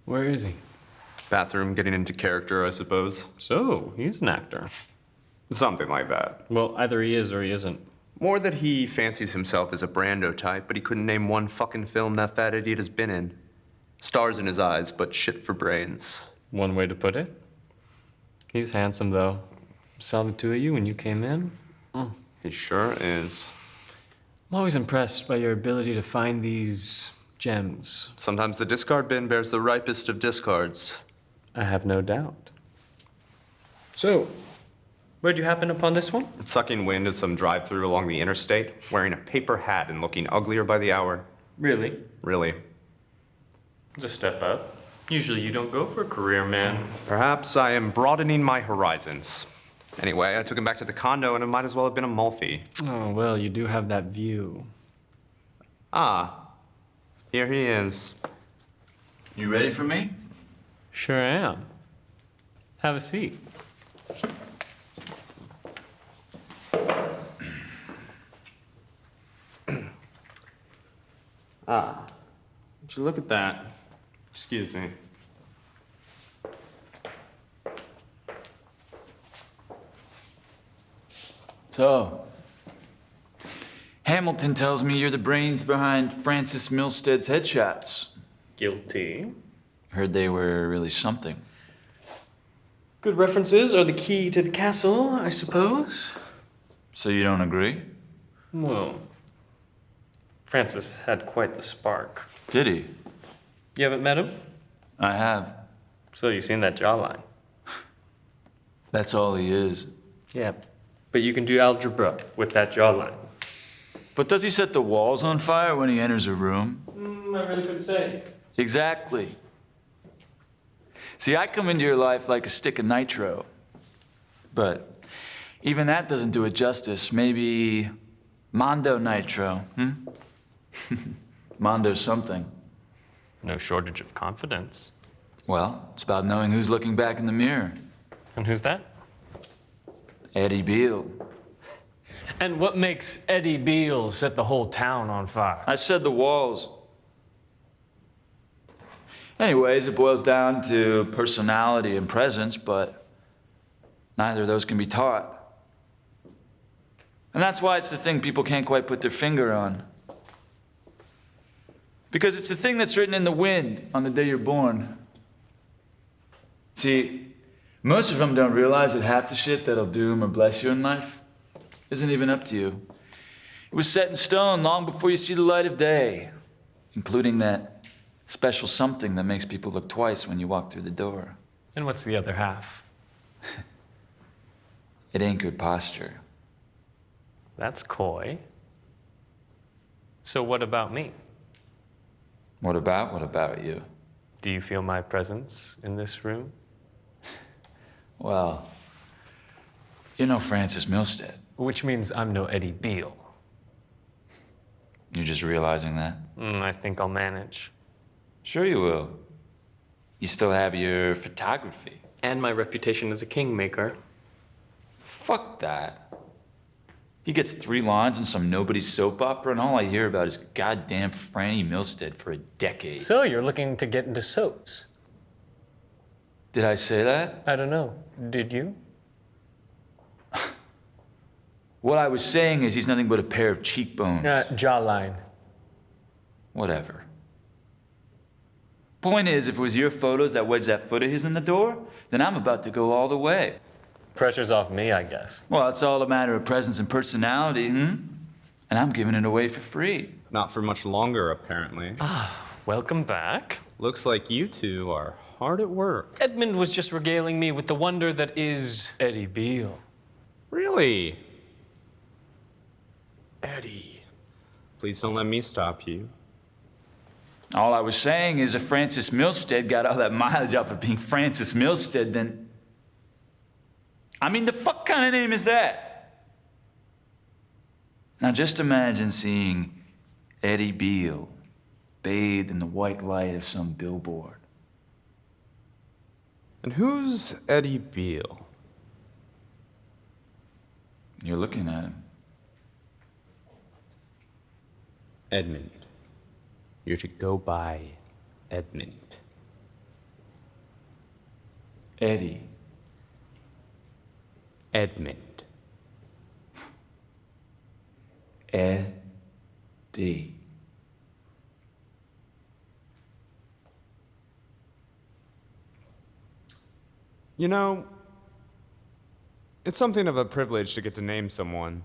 Where is he? Bathroom, getting into character, I suppose. So, he's an actor. Something like that. Well, either he is or he isn't. More that he fancies himself as a Brando type, but he couldn't name one fucking film that fat idiot has been in. Stars in his eyes, but shit for brains. One way to put it. He's handsome, though. Saw the two of you when you came in. He sure is. I'm always impressed by your ability to find these gems. Sometimes the discard bin bears the ripest of discards. I have no doubt. So, where'd you happen upon this one? Sucking wind at some drive-through along the interstate, wearing a paper hat and looking uglier by the hour. Really? Really. It's a step up. Usually you don't go for a career, man. Perhaps I am broadening my horizons. Anyway, I took him back to the condo and it might as well have been a Malfi. Oh, well, you do have that view. Ah, here he is. You ready for me? Sure am. Have a seat. Would you look at that? Excuse me. So, Hamilton tells me you're the brains behind Francis Milstead's headshots. Guilty. Heard they were really something. Good references are the key to the castle, I suppose. So you don't agree? Well, Francis had quite the spark. Did he? You haven't met him? I have. So you've seen that jawline. That's all he is. Yeah, but you can do algebra with that jawline. But does he set the walls on fire when he enters a room? I really couldn't say. Exactly. See, I come into your life like a stick of nitro. But even that doesn't do it justice. Maybe Mondo Nitro, Mondo's something. No shortage of confidence. Well, it's about knowing who's looking back in the mirror. And who's that? Eddie Beale. And what makes Eddie Beale set the whole town on fire? I said the walls. Anyways, it boils down to personality and presence, but neither of those can be taught. And that's why it's the thing people can't quite put their finger on. Because it's the thing that's written in the wind on the day you're born. See, most of them don't realize that half the shit that'll doom or bless you in life isn't even up to you. It was set in stone long before you see the light of day, including that special something that makes people look twice when you walk through the door. And what's the other half? It ain't good posture. That's coy. So what about me? What about you? Do you feel my presence in this room? Well, you know Francis Milstead. Which means I'm no Eddie Beale. You're just realizing that? I think I'll manage. Sure you will. You still have your photography. And my reputation as a kingmaker. Fuck that. He gets 3 lines in some nobody's soap opera, and all I hear about is goddamn Franny Milstead for a decade. So you're looking to get into soaps? Did I say that? I don't know. Did you? What I was saying is he's nothing but a pair of cheekbones. Jawline. Whatever. Point is, if it was your photos that wedged that foot of his in the door, then I'm about to go all the way. Pressure's off me, I guess. Well, it's all a matter of presence and personality, And I'm giving it away for free. Not for much longer, apparently. Welcome back. Looks like you two are hard at work. Edmund was just regaling me with the wonder that is Eddie Beale. Really? Eddie. Please don't let me stop you. All I was saying is if Francis Milstead got all that mileage off of being Francis Milstead, then... I mean, the fuck kind of name is that? Now just imagine seeing Eddie Beale bathed in the white light of some billboard. And who's Eddie Beale? You're looking at him. Edmund. You're to go by Edmund. Eddie. Edmund. Eddie. You know, it's something of a privilege to get to name someone.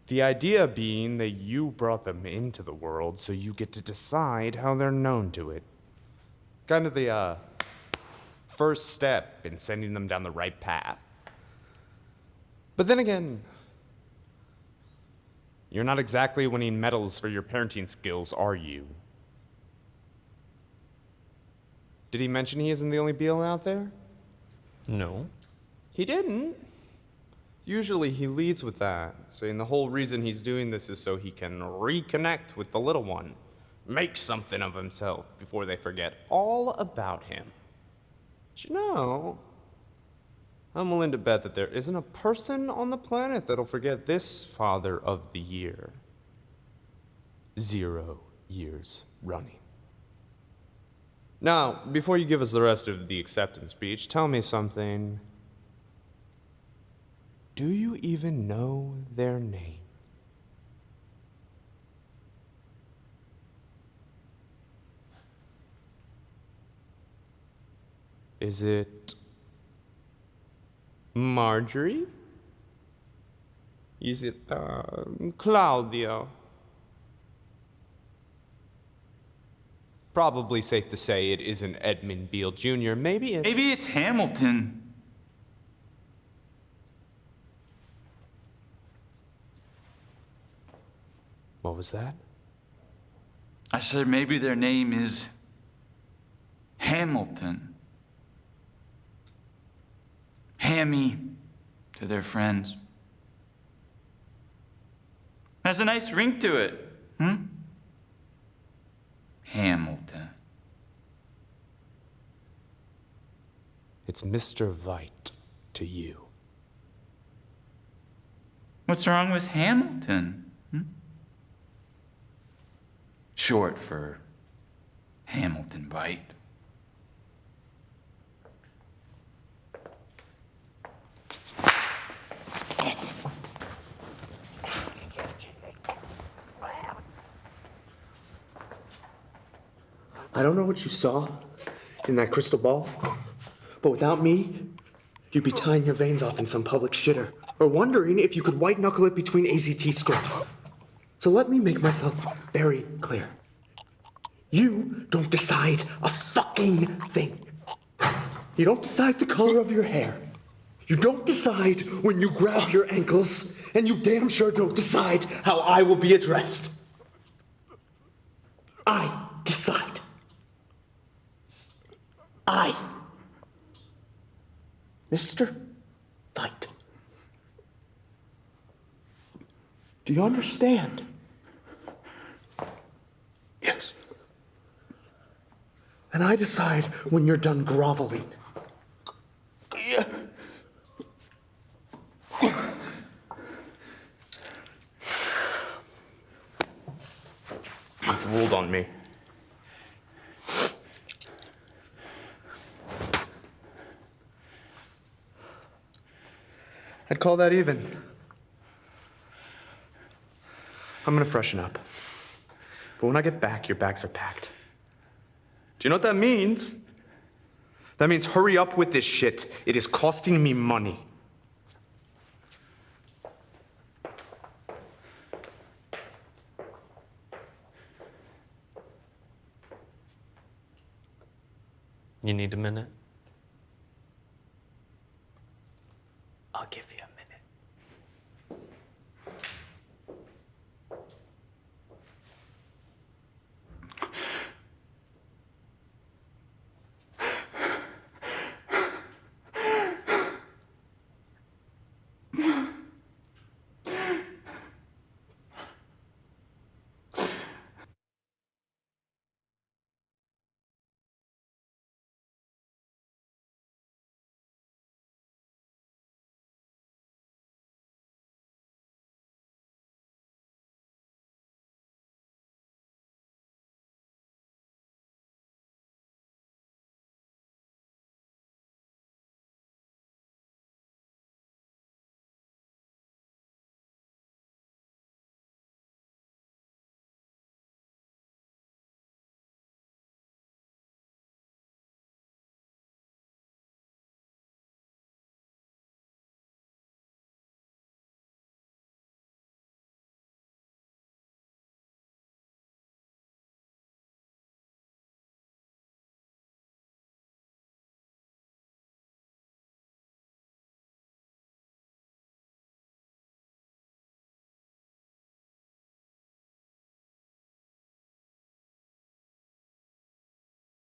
The idea being that you brought them into the world, so you get to decide how they're known to it. Kind of the, first step in sending them down the right path. But then again, you're not exactly winning medals for your parenting skills, are you? Did he mention he isn't the only Beale out there? No. He didn't. Usually he leads with that, saying the whole reason he's doing this is so he can reconnect with the little one, make something of himself before they forget all about him. But you know, I'm willing to bet that there isn't a person on the planet that'll forget this Father of the Year. 0 years running. Now, before you give us the rest of the acceptance speech, tell me something. Do you even know their name? Is it Marjorie? Is it Claudia? Probably safe to say it isn't Edmund Beale Jr. Maybe it's Hamilton. What was that? I said maybe their name is Hamilton. Hammy to their friends. Has a nice ring to it, Hamilton. It's Mr. Veidt to you. What's wrong with Hamilton? Short for Hamilton Veidt. I don't know what you saw in that crystal ball, but without me, you'd be tying your veins off in some public shitter, or wondering if you could white-knuckle it between AZT scripts. So let me make myself very clear. You don't decide a fucking thing. You don't decide the color of your hair. You don't decide when you grab your ankles, and you damn sure don't decide how I will be addressed. I decide. I, Mr. Veidt. Do you understand? Yes. And I decide when you're done groveling. Yeah. You drooled on me. I'd call that even. I'm gonna freshen up. But when I get back, your bags are packed. Do you know what that means? That means hurry up with this shit. It is costing me money. You need a minute?